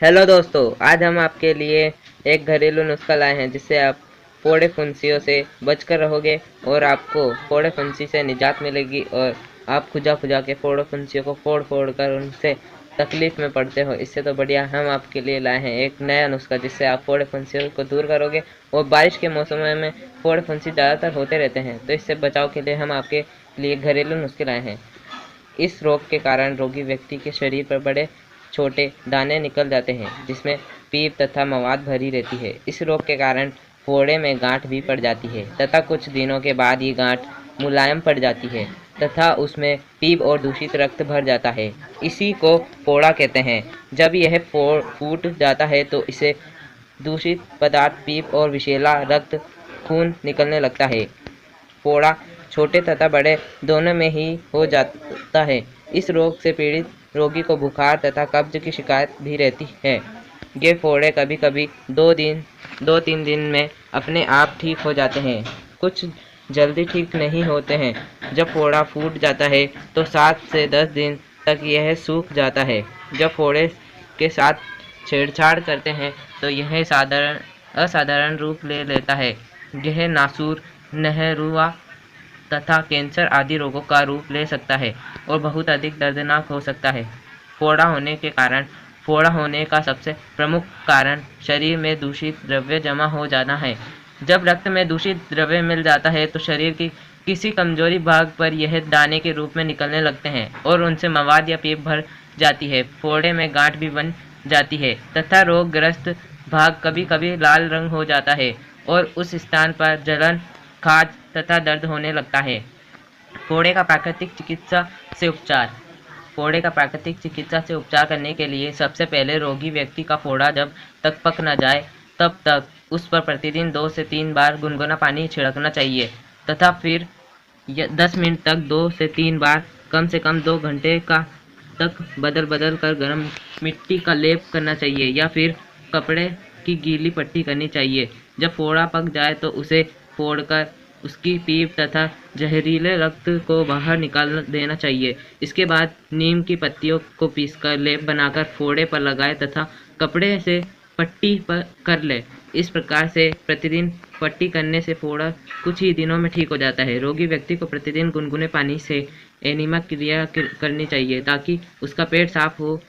Hello दोस्तों, आज हम आपके लिए एक घरेलू नुस्खा लाए हैं जिससे आप फोड़े फुंसियों से बचकर रहोगे और आपको फोड़े फुंसी से निजात मिलेगी। और आप खुजा खुजा के फोड़े फुंसियों को फोड़ फोड़ कर उनसे तकलीफ में पड़ते हो, इससे तो बढ़िया हम आपके लिए लाए हैं एक नया नुस्खा जिससे आप फोड़े फुंसियों को दूर करोगे। और बारिश के मौसम में फोड़े फुंसी ज़्यादातर होते रहते हैं, तो इससे बचाव के लिए हम आपके लिए घरेलू नुस्खे लाए हैं। इस रोग के कारण रोगी व्यक्ति के शरीर पर बड़े छोटे दाने निकल जाते हैं जिसमें पीप तथा मवाद भरी रहती है। इस रोग के कारण फोड़े में गांठ भी पड़ जाती है तथा कुछ दिनों के बाद ये गांठ मुलायम पड़ जाती है तथा उसमें पीप और दूषित रक्त भर जाता है। इसी को फोड़ा कहते हैं। जब यह फूट जाता है तो इसे दूषित पदार्थ पीप और विषैला रक्त खून निकलने लगता है। फोड़ा छोटे तथा बड़े दोनों में ही हो जाता है। इस रोग से पीड़ित रोगी को बुखार तथा कब्ज की शिकायत भी रहती है। ये फोड़े कभी कभी 2-3 दिन में अपने आप ठीक हो जाते हैं, कुछ जल्दी ठीक नहीं होते हैं। जब फोड़ा फूट जाता है तो 7 से 10 दिन तक यह सूख जाता है। जब फोड़े के साथ छेड़छाड़ करते हैं तो यह असाधारण रूप ले लेता है। यह नासूर, नहरुआ तथा कैंसर आदि रोगों का रूप ले सकता है और बहुत अधिक दर्दनाक हो सकता है। फोड़ा होने का सबसे प्रमुख कारण शरीर में दूषित द्रव्य जमा हो जाना है। जब रक्त में दूषित द्रव्य मिल जाता है तो शरीर की किसी कमजोरी भाग पर यह दाने के रूप में निकलने लगते हैं और उनसे मवाद या पीप भर जाती है। फोड़े में गांठ भी बन जाती है तथा रोगग्रस्त भाग कभी कभी लाल रंग हो जाता है और उस स्थान पर जलन, खाज तथा दर्द होने लगता है। फोड़े का प्राकृतिक चिकित्सा से उपचार करने के लिए सबसे पहले रोगी व्यक्ति का फोड़ा जब तक पक न जाए तब तक उस पर प्रतिदिन 2 से 3 बार गुनगुना पानी छिड़कना चाहिए तथा फिर 10 मिनट तक 2 से 3 बार कम से कम 2 घंटे का तक बदल बदल कर गर्म मिट्टी का लेप करना चाहिए या फिर कपड़े की गीली पट्टी करनी चाहिए। जब फोड़ा पक जाए तो उसे फोड़कर उसकी पीप तथा जहरीले रक्त को बाहर निकाल देना चाहिए। इसके बाद नीम की पत्तियों को पीसकर लेप बनाकर फोड़े पर लगाए तथा कपड़े से पट्टी पर कर ले। इस प्रकार से प्रतिदिन पट्टी करने से फोड़ा कुछ ही दिनों में ठीक हो जाता है। रोगी व्यक्ति को प्रतिदिन गुनगुने पानी से एनिमा क्रिया करनी चाहिए ताकि उसका पेट साफ हो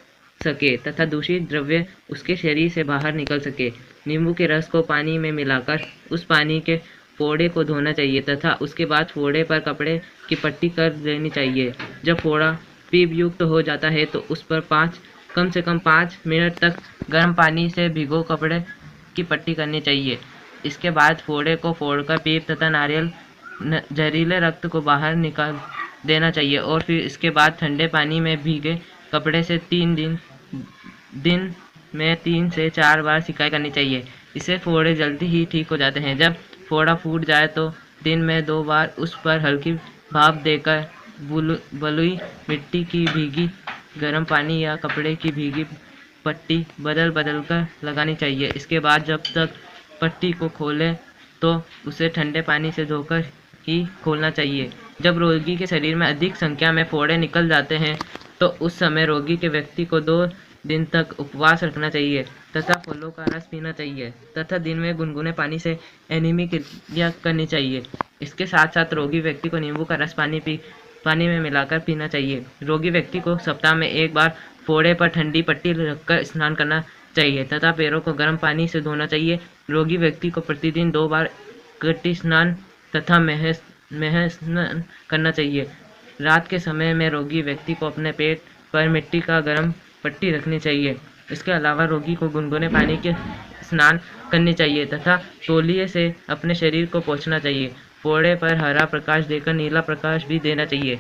सके तथा दूषित द्रव्य उसके शरीर से बाहर निकल सके। नींबू के रस को पानी में मिलाकर उस पानी के फोड़े को धोना चाहिए तथा उसके बाद फोड़े पर कपड़े की पट्टी कर देनी चाहिए। जब फोड़ा पीप युक्त हो जाता है तो उस पर कम से कम 5 मिनट तक गर्म पानी से भिगो कपड़े की पट्टी करनी चाहिए। इसके बाद फोड़े को फोड़कर पीप तथा नारियल जहरीले रक्त को बाहर निकाल देना चाहिए और फिर इसके बाद ठंडे पानी में भीगे कपड़े से दिन में 3 से 4 बार सिकाई करनी चाहिए। इससे फोड़े जल्दी ही ठीक हो जाते हैं। जब फोड़ा फूट जाए तो दिन में 2 बार उस पर हल्की भाप देकर बलुई मिट्टी की भीगी गर्म पानी या कपड़े की भीगी पट्टी बदल बदल कर लगानी चाहिए। इसके बाद जब तक पट्टी को खोलें तो उसे ठंडे पानी से धोकर ही खोलना चाहिए। जब रोगी के शरीर में अधिक संख्या में फोड़े निकल जाते हैं तो उस समय रोगी के व्यक्ति को 2 दिन तक उपवास रखना चाहिए तथा फलों का रस पीना चाहिए तथा दिन में गुनगुने पानी से एनीमी क्रिया करनी चाहिए। इसके साथ साथ रोगी व्यक्ति को नींबू का रस पानी में मिलाकर पीना चाहिए। रोगी व्यक्ति को सप्ताह में 1 बार फोड़े पर ठंडी पट्टी रखकर स्नान करना चाहिए तथा पैरों को गर्म पानी से धोना चाहिए। रोगी व्यक्ति को प्रतिदिन 2 बार कटी स्नान तथा मह स्नान करना चाहिए। रात के समय में रोगी व्यक्ति को अपने पेट पर मिट्टी का गर्म पट्टी रखनी चाहिए। इसके अलावा रोगी को गुनगुने पानी के स्नान करनी चाहिए तथा तौलिए से अपने शरीर को पोंछना चाहिए। फोड़े पर हरा प्रकाश देकर नीला प्रकाश भी देना चाहिए।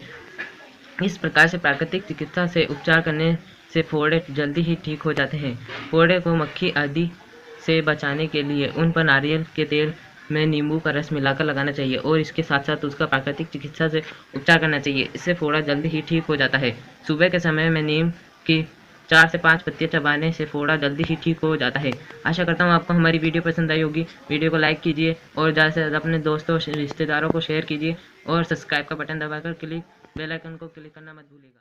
इस प्रकार से प्राकृतिक चिकित्सा से उपचार करने से फोड़े जल्दी ही ठीक हो जाते हैं। फोड़े को मक्खी आदि से बचाने के लिए उन पर नारियल के तेल में नींबू का रस मिलाकर लगाना चाहिए और इसके साथ साथ उसका प्राकृतिक चिकित्सा से उपचार करना चाहिए। इससे फोड़ा जल्दी ही ठीक हो जाता है। सुबह के समय में नीम की 4 से 5 पत्तियां चबाने से फोड़ा जल्दी ही ठीक हो जाता है। आशा करता हूँ आपको हमारी वीडियो पसंद आई होगी। वीडियो को लाइक कीजिए और ज़्यादा से ज़्यादा अपने दोस्तों और रिश्तेदारों को शेयर कीजिए और सब्सक्राइब का बटन दबाकर बेल आइकन को क्लिक करना मत भूलिएगा।